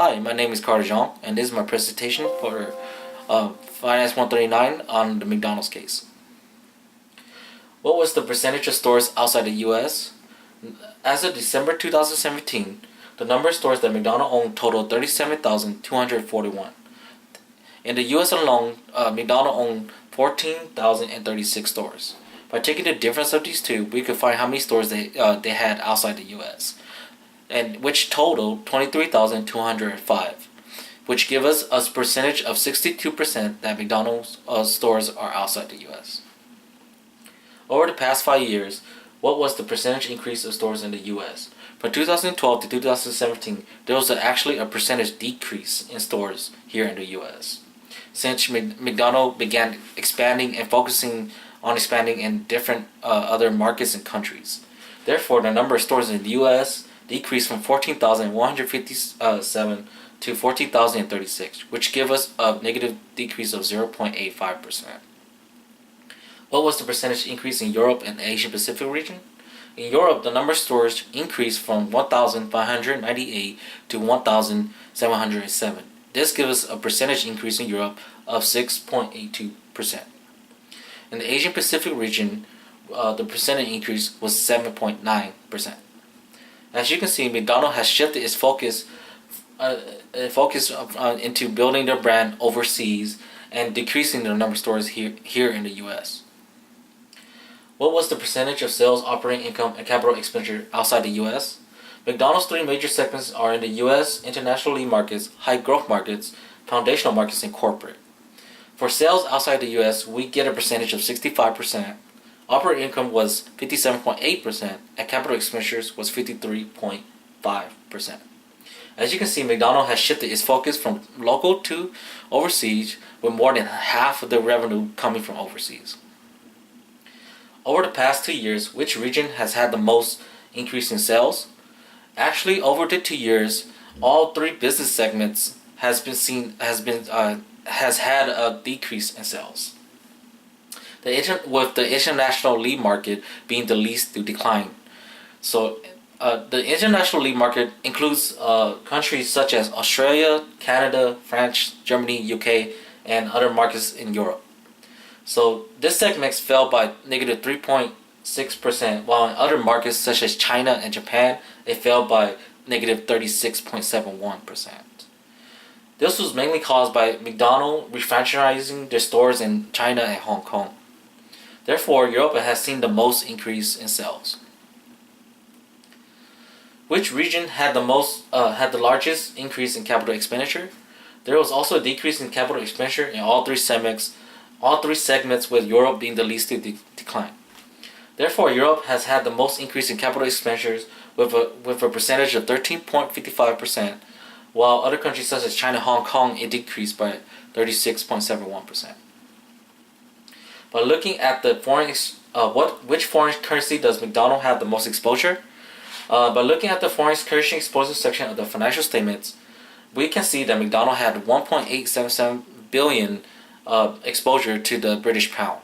Hi, my name is Cartor Xiong, and this is my presentation for Finance 139 on the McDonald's case. What was the percentage of stores outside the U.S.? As of December 2017, the number of stores that McDonald's owned totaled 37,241. In the U.S. alone, McDonald's owned 14,036 stores. By taking the difference of these two, we could find how many stores they had outside the U.S., and which totaled 23,205, which give us a percentage of 62% that McDonald's stores are outside the U.S. Over the past 5 years, what was the percentage increase of stores in the U.S.? From 2012 to 2017, there was actually a percentage decrease in stores here in the U.S. Since McDonald's began expanding and focusing on expanding in different other markets and countries. Therefore, the number of stores in the U.S. decreased from 14,157 to 14,036, which give us a negative decrease of 0.85%. What was the percentage increase in Europe and the Asia Pacific region? In Europe, the number of stores increased from 1,598 to 1,707. This gives us a percentage increase in Europe of 6.82%. In the Asian Pacific region, the percentage increase was 7.9%. As you can see, McDonald's has shifted its focus into building their brand overseas and decreasing the number of stores here in the U.S. What was the percentage of sales, operating income, and capital expenditure outside the U.S.? McDonald's three major segments are in the U.S., international lead markets, high growth markets, foundational markets, and corporate. For sales outside the U.S., we get a percentage of 65%. Operating income was 57.8%, and capital expenditures was 53.5%. As you can see, McDonald's has shifted its focus from local to overseas, with more than half of the revenue coming from overseas. Over the past 2 years, which region has had the most increase in sales? Actually, over the 2 years, all three business segments has had a decrease in sales. With the international lead market being the least to decline. So the international lead market includes countries such as Australia, Canada, France, Germany, UK, and other markets in Europe. So this segment fell by negative 3.6%, while in other markets such as China and Japan, it fell by negative 36.71%. This was mainly caused by McDonald's refranchising their stores in China and Hong Kong. Therefore, Europe has seen the most increase in sales. Which region had the largest increase in capital expenditure? There was also a decrease in capital expenditure in all three segments, with Europe being the least to decline. Therefore, Europe has had the most increase in capital expenditures with a percentage of 13.55%, while other countries such as China and Hong Kong, it decreased by 36.71%. By looking at the which foreign currency does McDonald's have the most exposure? By looking at the foreign currency exposure section of the financial statements, we can see that McDonald's had 1.877 billion exposure to the British pound,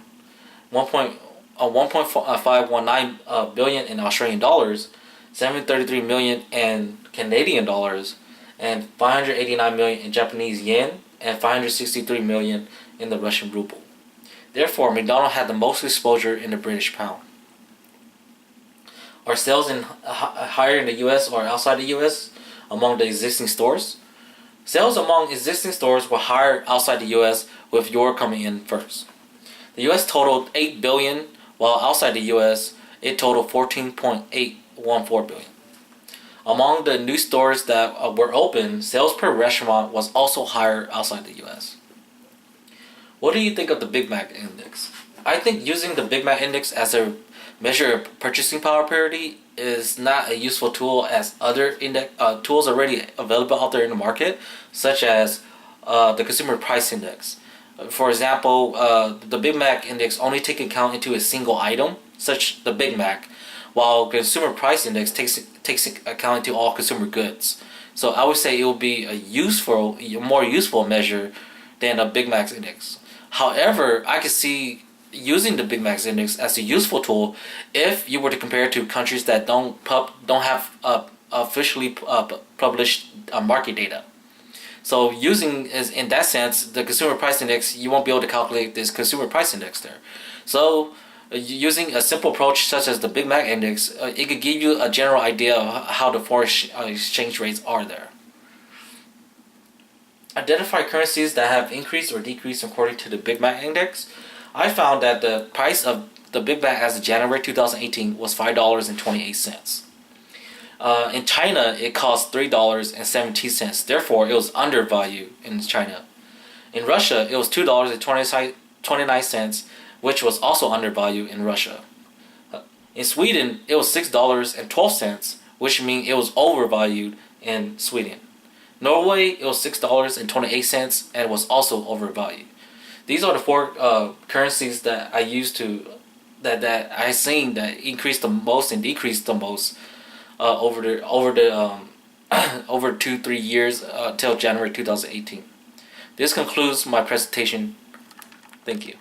1.519 billion in Australian dollars, 733 million in Canadian dollars, and 589 million in Japanese yen, and 563 million in the Russian ruble. Therefore, McDonald's had the most exposure in the British pound. Are sales higher in the U.S. or outside the U.S. among the existing stores? Sales among existing stores were higher outside the U.S., with Europe coming in first. The U.S. totaled $8 billion, while outside the U.S. it totaled $14.814 billion. Among the new stores that were open, sales per restaurant was also higher outside the U.S. What do you think of the Big Mac Index? I think using the Big Mac Index as a measure of purchasing power parity is not a useful tool as other tools already available out there in the market, such as the Consumer Price Index. For example, the Big Mac Index only takes account into a single item, such the Big Mac, while Consumer Price Index takes account into all consumer goods. So I would say it will be a more useful measure than a Big Mac Index. However, I could see using the Big Mac Index as a useful tool if you were to compare it to countries that don't have officially published market data. So using is in that sense the consumer price index, you won't be able to calculate this consumer price index there. So using a simple approach such as the Big Mac index, it could give you a general idea of how the foreign exchange rates are there. Identify currencies that have increased or decreased according to the Big Mac index. I found that the price of the Big Mac as of January 2018 was $5.28. In China, it cost $3.17. Therefore, it was undervalued in China. In Russia, it was $2.29, which was also undervalued in Russia. In Sweden, it was $6.12, which means it was overvalued in Sweden. Norway, it was $6.28 and was also overvalued. These are the four currencies that I used to that I seen that increased the most and decreased the most over 2-3 years till January 2018. This concludes my presentation. Thank you.